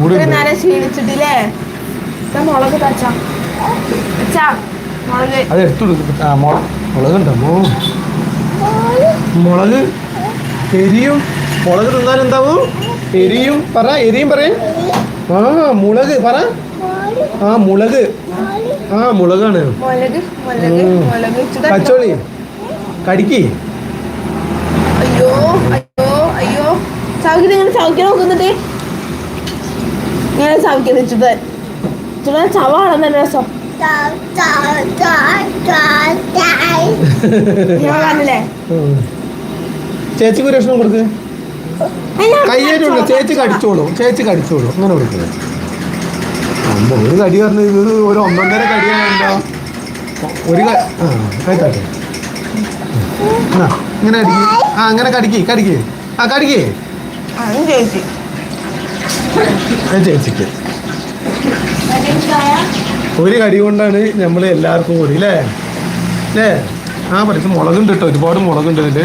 നേരം ക്ഷീണിച്ചിട്ടില്ലേ മുളക് തച്ചാ മുളക് അത് എടുത്തു കൊടുക്കും. മുളകുണ്ടോ മുളക് എരിയും. മുളക് തിന്നാൽ എന്താവും? എരിയും. പറ എരിയും പറയും. ആ മുളക് പറ. ആ മുളക്. ആ മുളകാണ്. കച്ചോളി കടിക്ക്. അയ്യോ അയ്യോ അയ്യോ ചവക്കിട്ട് ഇങ്ങനെ ചവക്കാൻ നോക്കുന്നിട്ട് ഇങ്ങനെ ചവക്കാൻ ചുടാൻ ചവാണെന്ന് തന്നെ രസം. ഞാൻ പറഞ്ഞില്ലേ ചേച്ചിക്ക് ഒരു ഭക്ഷണം കൊടുക്ക്. കയ്യേറ്റുള്ളൂ. ചേച്ചി കടിച്ചോളൂ. ചേച്ചി കടിച്ചോളൂ. അങ്ങനെ കൊടുക്കുന്നത്. ഒരു കടി പറഞ്ഞ ഇത് ഒരു 1.5 കടിയാണല്ലോ. ഒരു കഴിത്താട്ടെ. ഇങ്ങനെ അടിക്ക്. ആ അങ്ങനെ കടിക്ക് കടിക്ക്. ആ കടിക്ക്. ചേച്ചിക്ക് ഒരു കടി കൊണ്ടാണ് നമ്മൾ എല്ലാവർക്കും കൂടി അല്ലേ. ആ പറയും മുളകുണ്ട് കേട്ടോ. ഒരുപാട് മുളകുണ്ട് ഇതിൽ.